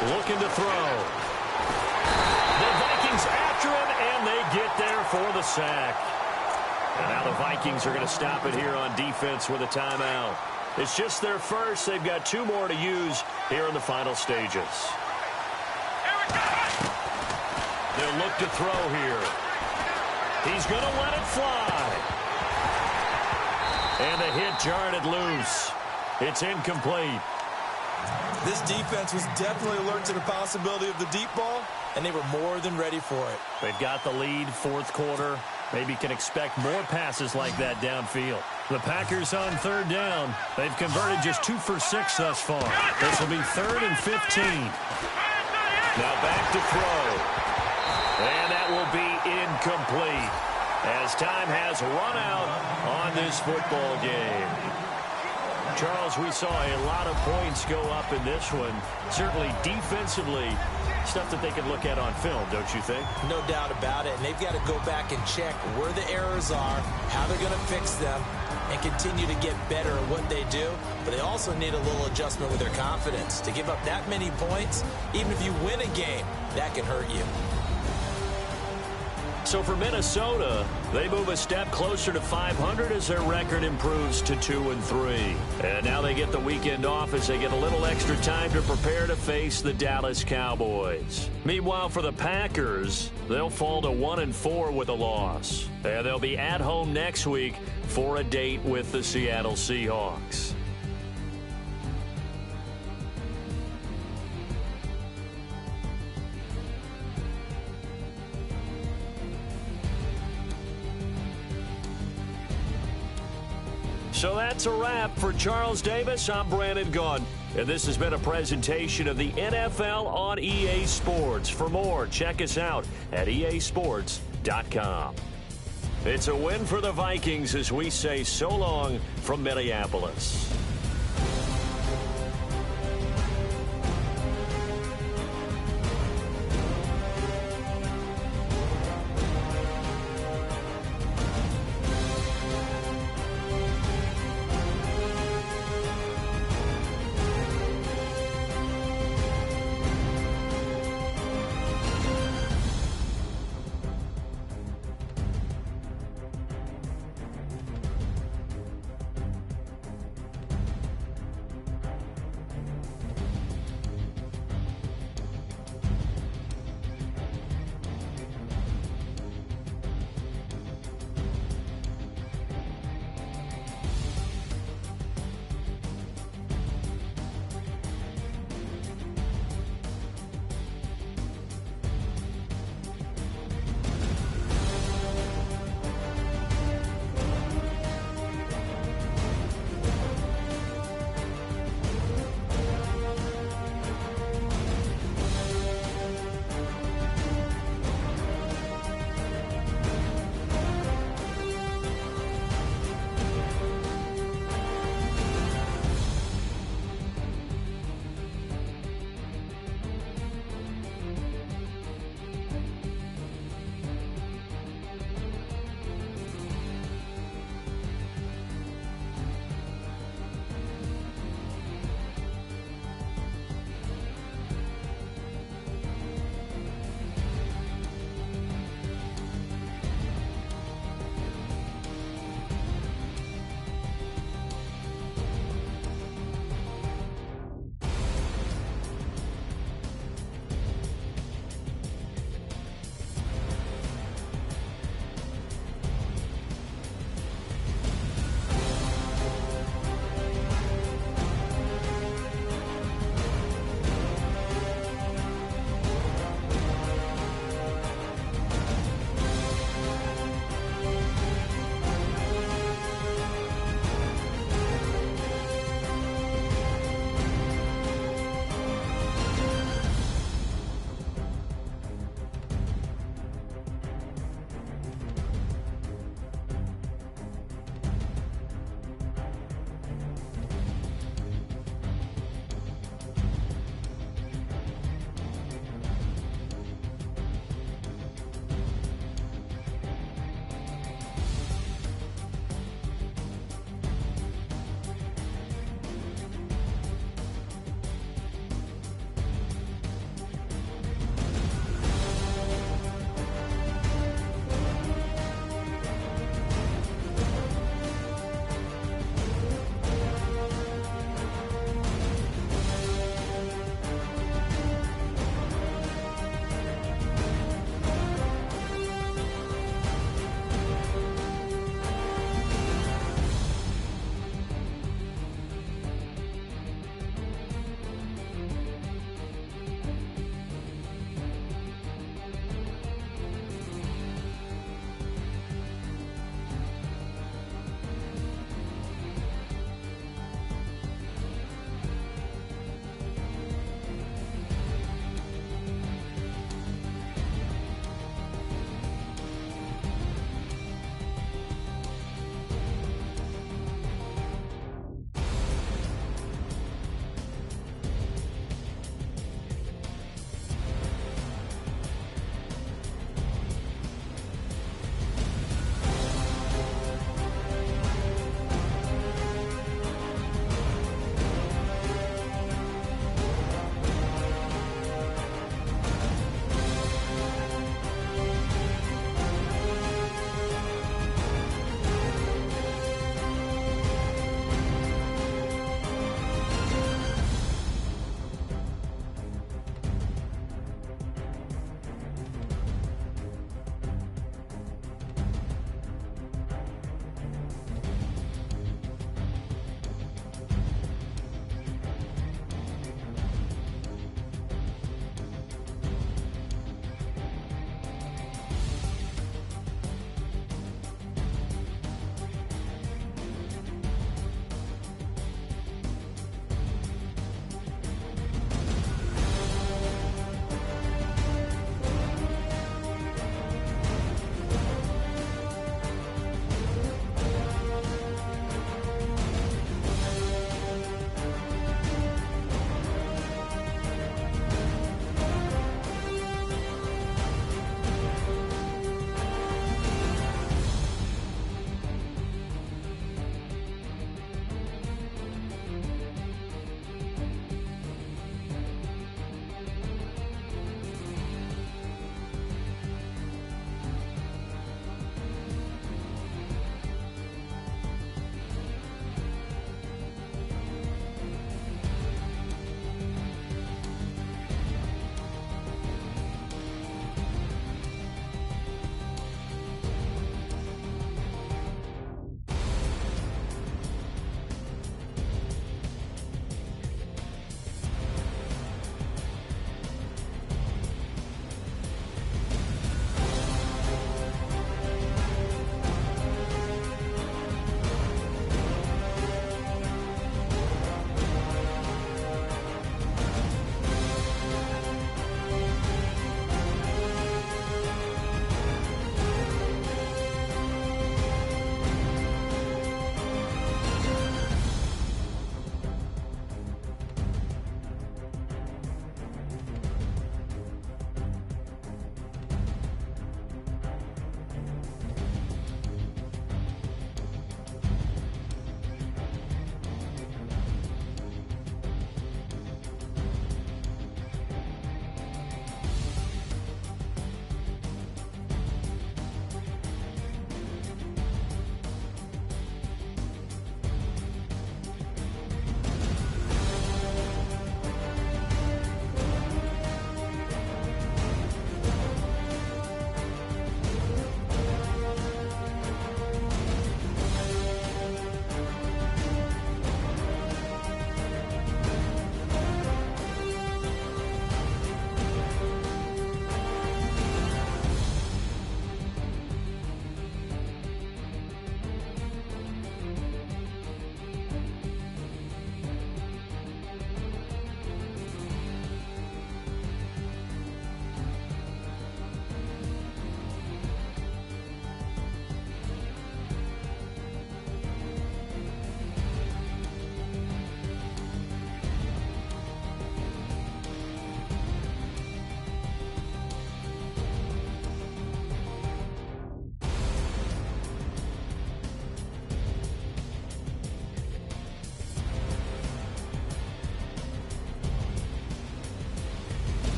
Looking to throw. The Vikings after him, and they get there for the sack. And now the Vikings are going to stop it here on defense with a timeout. It's just their first. They've got 2 more to use here in the final stages. They'll look to throw here. He's going to let it fly. And the hit jarred it loose. It's incomplete. This defense was definitely alert to the possibility of the deep ball, and they were more than ready for it. They've got the lead, 4th quarter. Maybe can expect more passes like that downfield. The Packers on 3rd down. They've converted just 2 for 6 thus far. This will be 3rd and 15. Now back to throw. And that will be incomplete as time has run out on this football game. Charles, we saw a lot of points go up in this one. Certainly defensively, stuff that they can look at on film, don't you think? No doubt about it. And they've got to go back and check where the errors are, how they're going to fix them, and continue to get better at what they do. But they also need a little adjustment with their confidence. To give up that many points, even if you win a game, that can hurt you. So for Minnesota, they move a step closer to 500 as their record improves to 2-3. And now they get the weekend off as they get a little extra time to prepare to face the Dallas Cowboys. Meanwhile, for the Packers, they'll fall to 1-4 with a loss. And they'll be at home next week for a date with the Seattle Seahawks. So that's a wrap. For Charles Davis, I'm Brandon Gaudin. And this has been a presentation of the NFL on EA Sports. For more, check us out at easports.com. It's a win for the Vikings as we say so long from Minneapolis.